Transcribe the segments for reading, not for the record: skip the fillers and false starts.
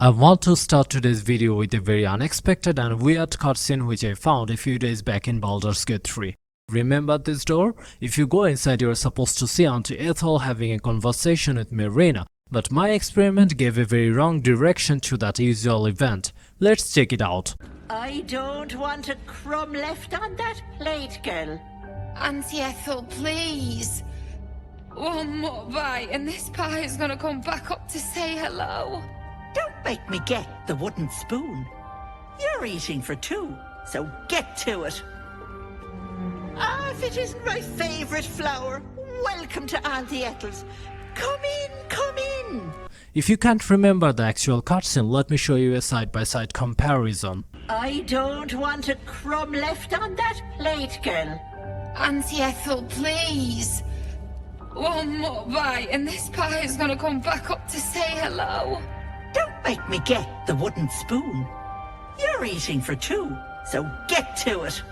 I want to start today's video with a very unexpected and weird cutscene which I found a few days back in Baldurs Gate 3. Remember this door? If you go inside, you're supposed to see Auntie Ethel having a conversation with Marina, but my experiment gave a very wrong direction to that usual event. Let's check it out. I don't want a crumb left on that plate, girl. Auntie Ethel, please. One more bite and this pie is gonna come back up to say hello. Don't make me get the wooden spoon. You're eating for two, so get to it. Ah, if it isn't my favourite flower, welcome to Auntie Ethel's. Come in, come in. If you can't remember the actual cutscene, let me show you a side-by-side comparison. I don't want a crumb left on that plate, girl. Auntie Ethel, please. One more bite and this pie is gonna come back up to say hello. Don't make me get the wooden spoon. You're eating for two, so get to it.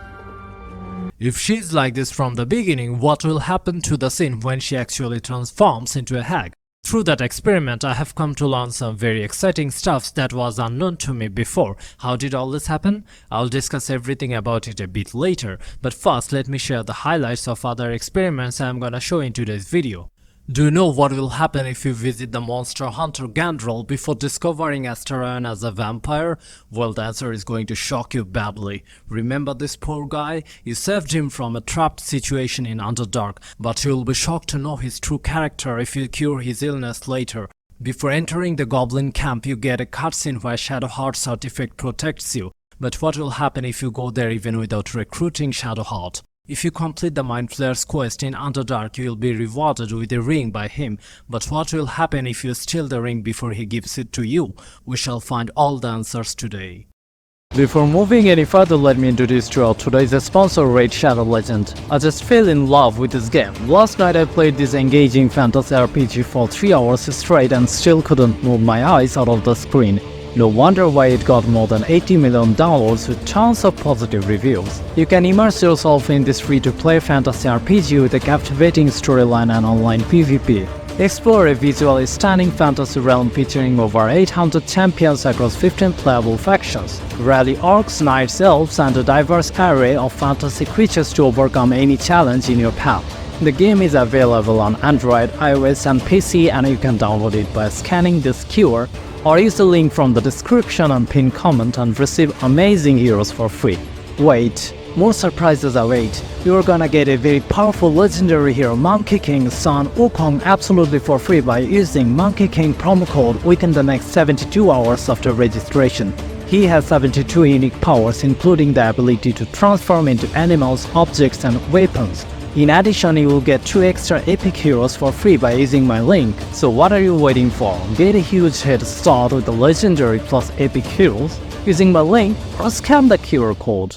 If she's like this from the beginning, what will happen to the scene when she actually transforms into a hag? Through that experiment, I have come to learn some very exciting stuff that was unknown to me before. How did all this happen? I'll discuss everything about it a bit later, but first let me share the highlights of other experiments I'm gonna show in today's video. Do you know what will happen if you visit the monster hunter GANDREL before discovering ASTARION as a vampire? Well, the answer is going to shock you badly. Remember this poor guy? You saved him from a trapped situation in Underdark, but you'll be shocked to know his true character if you cure his illness later. Before entering the goblin camp, you get a cutscene where SHADOWHEART's artifact protects you. But what will happen if you go there even without recruiting SHADOWHEART? If you complete the MINDFLAYER's quest in Underdark, you will be rewarded with a ring by him, but what will happen if you steal the ring before he gives it to you? We shall find all the answers today. Before moving any further, let me introduce you all today's sponsor, Raid Shadow Legend. I just fell in love with this game. Last night I played this engaging fantasy RPG for 3 hours straight and still couldn't move my eyes out of the screen. No wonder why it got more than 80 million downloads with tons of positive reviews. You can immerse yourself in this free-to-play fantasy RPG with a captivating storyline and online PvP. Explore a visually stunning fantasy realm featuring over 800 champions across 15 playable factions, rally orcs, knights, elves, and a diverse array of fantasy creatures to overcome any challenge in your path. The game is available on Android, iOS, and PC, and you can download it by scanning this QR or use the link from the description and pinned comment and receive amazing heroes for free. Wait, more surprises await. You're gonna get a very powerful legendary hero Monkey King's son Wukong absolutely for free by using Monkey King promo code within the next 72 hours after registration. He has 72 unique powers, including the ability to transform into animals, objects, and weapons. In addition, you will get 2 extra epic heroes for free by using my link. So what are you waiting for? Get a huge head start with the legendary plus epic heroes using my link or scan the QR code.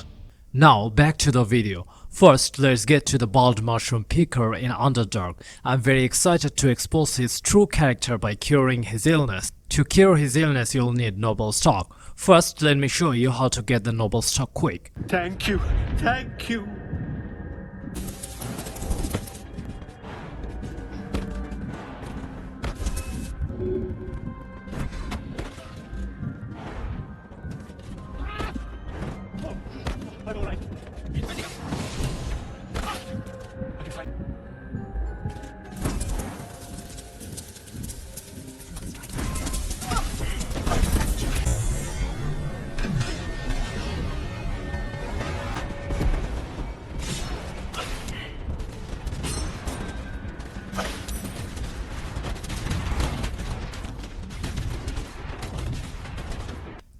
Now back to the video. First, let's get to the bald mushroom picker in Underdark. I'm very excited to expose his true character by curing his illness. To cure his illness, you'll need noble stock. First, let me show you how to get the noble stock quick. Thank you, thank you.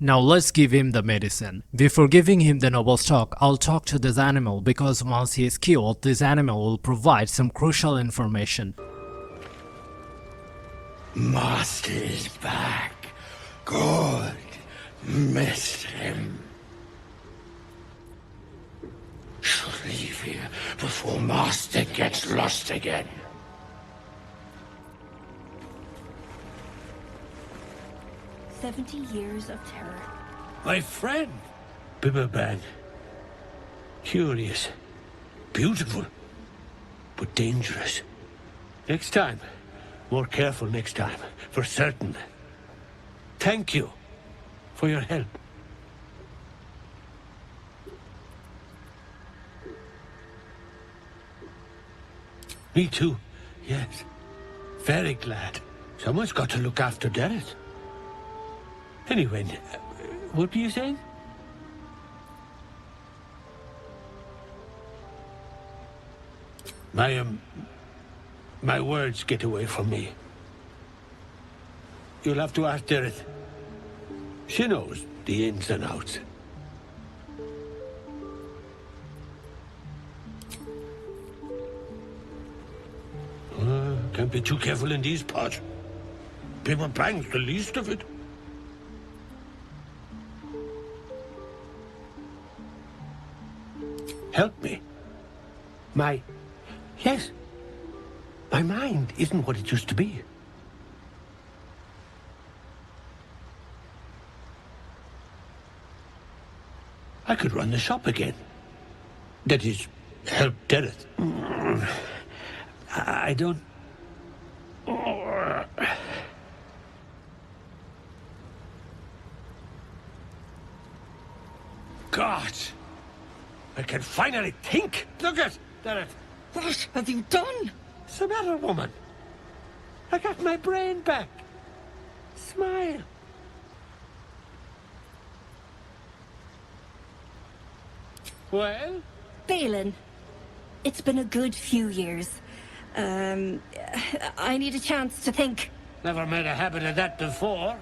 Now let's give him the medicine. Before giving him the noble stock, I'll talk to this animal because once he is killed, this animal will provide some crucial information. Master is back. Good. Missed him. Should leave here before Master gets lost again. "70 years of terror." My friend, Bibberbag. Curious, beautiful, but dangerous. Next time, more careful next time, for certain. Thank you for your help. Me too, yes. Very glad. Someone's got to look after Derek. Anyway, what were you saying? My words get away from me. You'll have to ask Derek. She knows the ins and outs. Can't be too careful in these parts. Paper bang's the least of it. Help me. Yes. My mind isn't what it used to be. I could run the shop again. That is, help Derek. I don't... God! I can finally think! Look at Derek! What have you done? What's the matter, woman? I got my brain back. Smile. Well? BAELEN, it's been a good few years. I need a chance to think. Never made a habit of that before.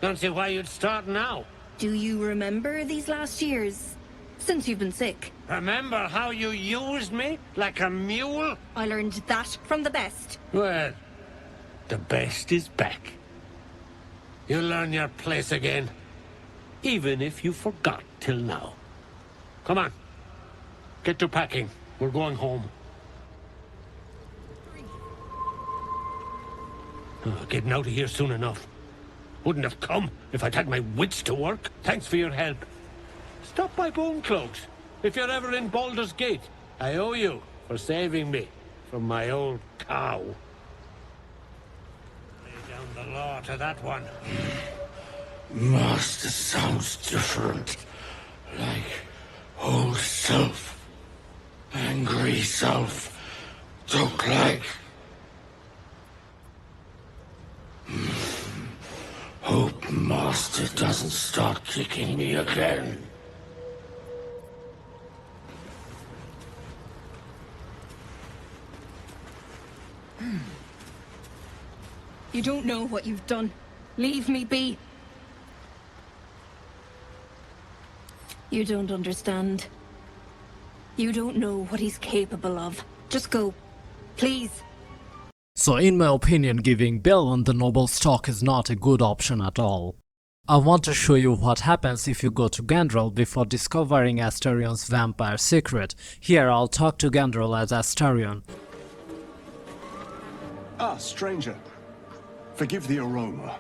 Don't see why you'd start now. Do you remember these last years? Since you've been sick? Remember how you used me like a mule? I learned that from the best. Well, the best is back. You'll learn your place again. Even if you forgot till now. Come on. Get to packing. We're going home. Getting out of here soon enough. Wouldn't have come if I'd had my wits to work. Thanks for your help. Stop by Bone Cloaks if you're ever in Baldurs Gate. I owe you for saving me from my old cow. Lay down the law to that one. Master sounds different. Like whole self. Angry self. Talk like... Hope Master doesn't start kicking me again. You don't know what you've done. Leave me be. You don't understand. You don't know what he's capable of. Just go. Please. So in my opinion, giving BAELEN the noble stock is not a good option at all. I want to show you what happens if you go to GANDREL before discovering ASTARION's vampire secret. Here I'll talk to GANDREL as ASTARION. Ah, stranger. Forgive the aroma.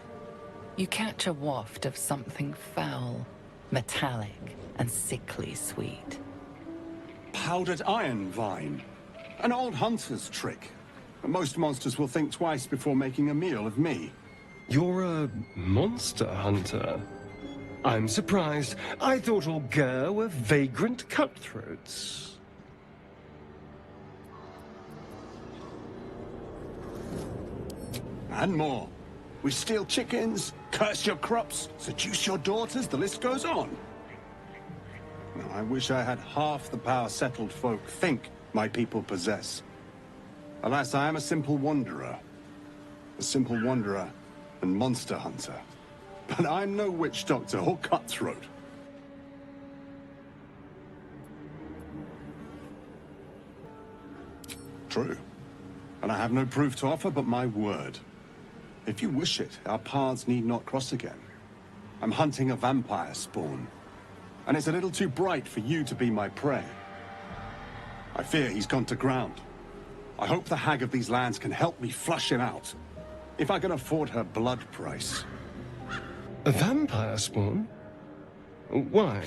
You catch a waft of something foul, metallic, and sickly sweet. Powdered iron vine. An old hunter's trick. Most monsters will think twice before making a meal of me. You're a monster hunter? I'm surprised. I thought all Ger were vagrant cutthroats. And more. We steal chickens, curse your crops, seduce your daughters, the list goes on. Now, I wish I had half the power settled folk think my people possess. Alas, I am a simple wanderer. A simple wanderer and monster hunter. But I'm no witch doctor or cutthroat. True. And I have no proof to offer but my word. If you wish it, our paths need not cross again. I'm hunting a vampire spawn. And it's a little too bright for you to be my prey. I fear he's gone to ground. I hope the hag of these lands can help me flush him out. If I can afford her blood price. A vampire spawn? Why?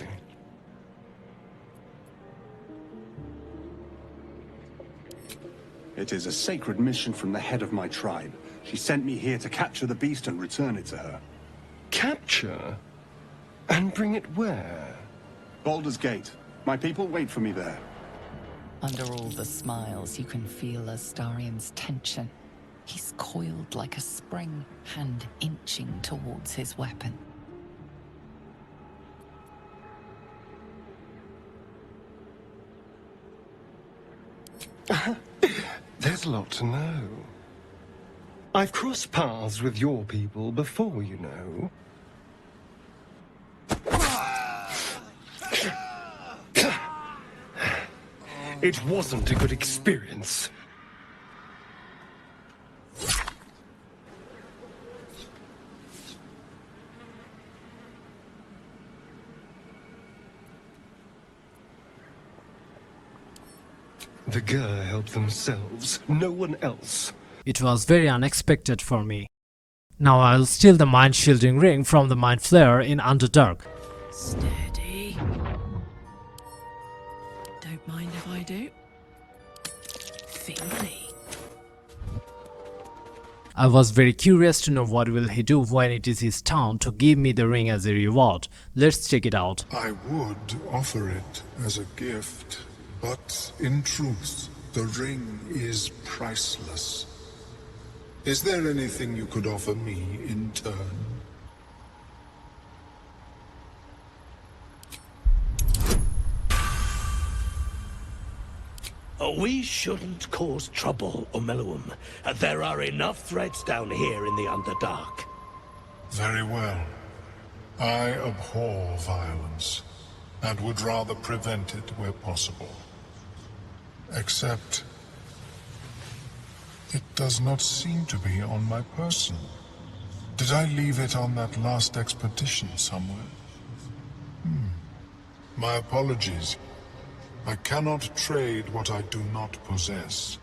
It is a sacred mission from the head of my tribe. She sent me here to capture the beast and return it to her. Capture? And bring it where? Baldurs Gate. My people wait for me there. Under all the smiles, you can feel Astarion's tension. He's coiled like a spring, hand inching towards his weapon. There's a lot to know. I've crossed paths with your people before, you know. It wasn't a good experience. The Gur help themselves, no one else. It was very unexpected for me. Now I'll steal the mind shielding ring from the MINDFLAYER in Underdark. Steady. Don't mind if I do. Fingerly. I was very curious to know what will he do when it is his turn to give me the ring as a reward. Let's check it out. I would offer it as a gift, but in truth, the ring is priceless. Is there anything you could offer me in turn? We shouldn't cause trouble, Omeluum. There are enough threats down here in the Underdark. Very well. I abhor violence, and would rather prevent it where possible. Except, it does not seem to be on my person. Did I leave it on that last expedition somewhere? My apologies. I cannot trade what I do not possess.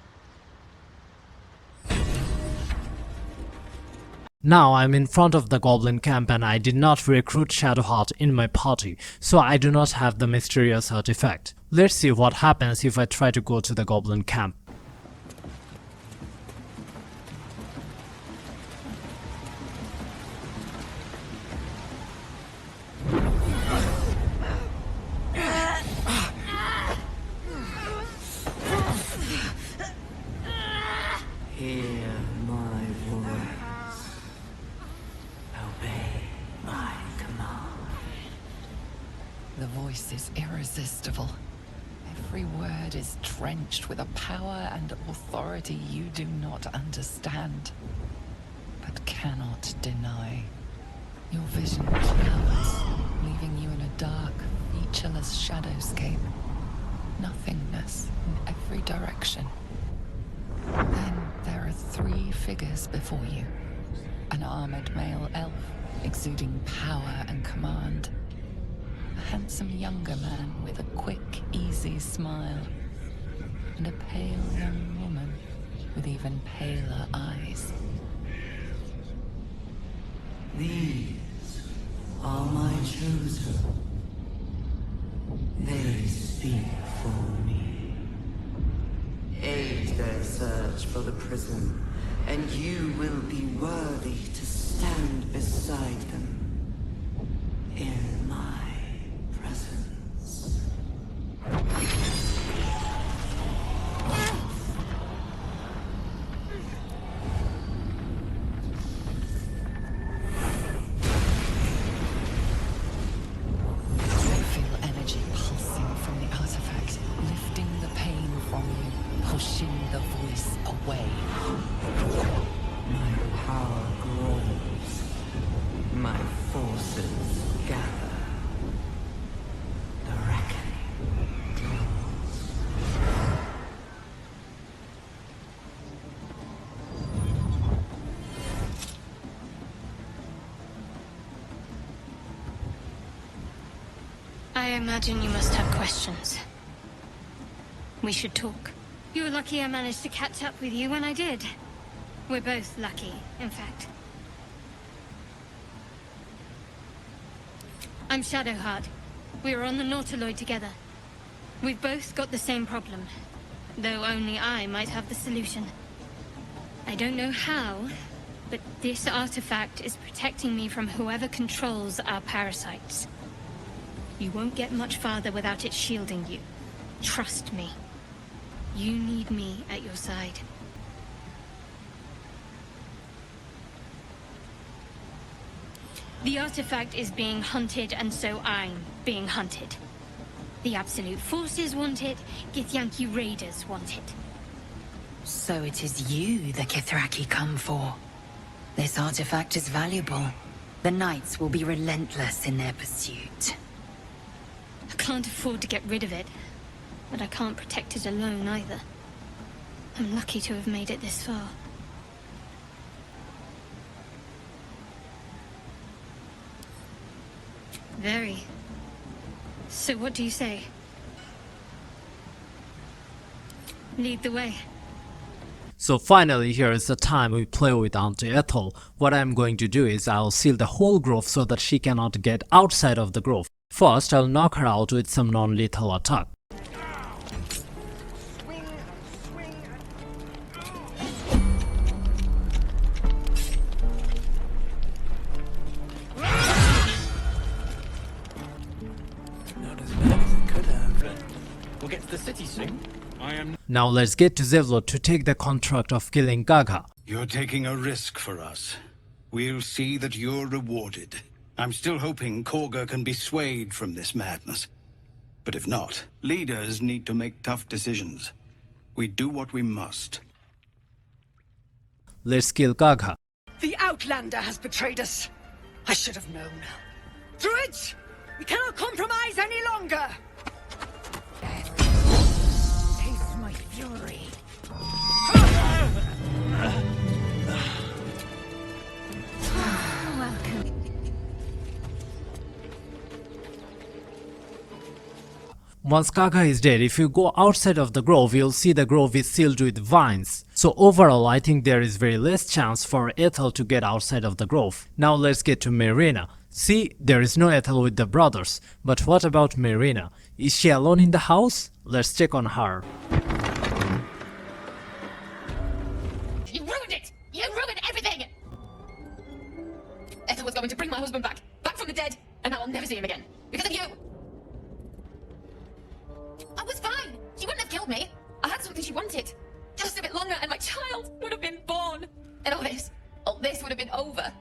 Now I'm in front of the goblin camp and I did not recruit SHADOWHEART in my party, so I do not have the mysterious artifact. Let's see what happens if I try to go to the goblin camp. Hear my voice. Obey my command. The voice is irresistible. Every word is drenched with a power and authority you do not understand, but cannot deny. Your vision clouds, leaving you in a dark, featureless shadowscape. Nothingness in every direction. Then there are three figures before you. An armored male elf, exuding power and command. A handsome younger man with a quick, easy smile. And a pale young woman with even paler eyes. These are my chosen. They speak for me. Aid their search for the prison, and you will be worthy to stand beside them in my presence. You feel energy pulsing from the artifact, lifting the pain from you. Pushing the voice away. My power grows. My forces gather. The reckoning draws. I imagine you must have questions. We should talk. You're lucky I managed to catch up with you when I did. We're both lucky, in fact. I'm SHADOWHEART. We were on the Nautiloid together. We've both got the same problem, though only I might have the solution. I don't know how, but this artifact is protecting me from whoever controls our parasites. You won't get much farther without it shielding you. Trust me. You need me at your side. The artifact is being hunted, and so I'm being hunted. The Absolute Forces want it, Githyanki Raiders want it. So it is you the Kithraki come for. This artifact is valuable. The Knights will be relentless in their pursuit. I can't afford to get rid of it, but I can't protect it alone either. I'm lucky to have made it this far. Very. So what do you say? Lead the way. So finally, here is the time we play with Auntie Ethel. What I'm going to do is I'll seal the whole grove so that she cannot get outside of the grove. First, I'll knock her out with some non-lethal attack. The city soon. Now let's get to Zevlot to take the contract of killing Gaga. You're taking a risk for us. We'll see that you're rewarded. I'm still hoping Korga can be swayed from this madness. But if not, leaders need to make tough decisions. We do what we must. Let's kill Gaga. The Outlander has betrayed us. I should have known. Druids! We cannot compromise any longer! My fury. Welcome. Once Gaga is dead, if you go outside of the grove, you'll see the grove is sealed with vines. So overall, I think there is very less chance for Ethel to get outside of the grove. Now let's get to Marina. See, there is no Ethel with the brothers. But what about Marina? Is she alone in the house? Let's check on her. You ruined it! You ruined everything! Ethel was going to bring my husband back from the dead, and now I'll never see him again. Because of you! I was fine! She wouldn't have killed me! I had something she wanted. Just a bit longer and my child would have been born! And all this would have been over.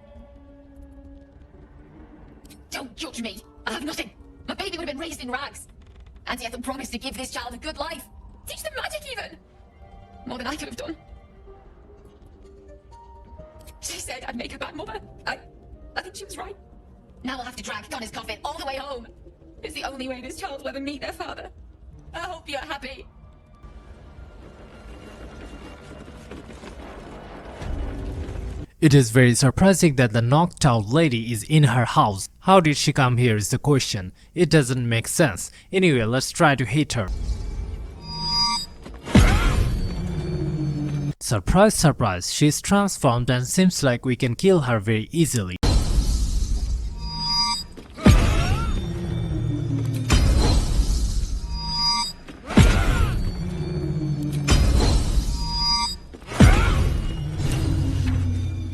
Don't judge me! I have nothing! My baby would have been raised in rags! Auntie Ethel promised to give this child a good life! Teach them magic even! More than I could have done. She said I'd make a bad mother. I think she was right. Now I'll have to drag Connor's coffin all the way home. It's the only way this child will ever meet their father. I hope you're happy. It is very surprising that the knocked out lady is in her house. How did she come here is the question. It doesn't make sense. Anyway, let's try to hit her. Surprise, surprise, she's transformed and seems like we can kill her very easily.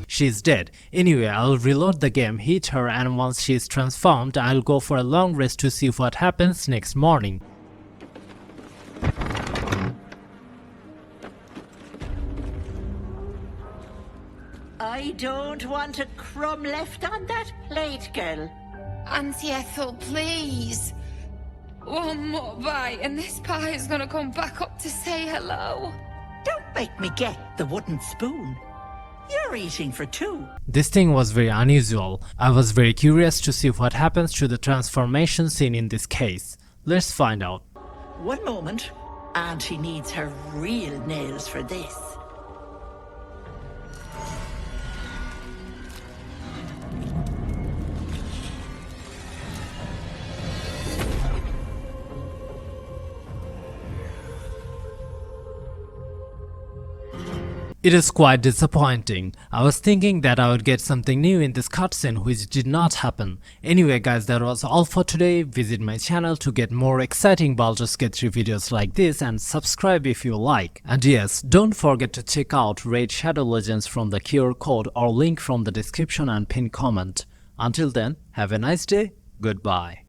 She's dead. Anyway, I'll reload the game, hit her, and once she's transformed, I'll go for a long rest to see what happens next morning. I don't want a crumb left on that plate, girl. Auntie Ethel, please. One more bite and this pie is gonna come back up to say hello. Don't make me get the wooden spoon. You're eating for two. This thing was very unusual. I was very curious to see what happens to the transformation scene in this case. Let's find out. One moment. Auntie needs her real nails for this. It is quite disappointing. I was thinking that I would get something new in this cutscene, which did not happen. Anyway guys, that was all for today. Visit my channel to get more exciting Baldur's Gate 3 videos like this and subscribe if you like. And yes, don't forget to check out Raid Shadow Legends from the QR code or link from the description and pinned comment. Until then, have a nice day. Goodbye.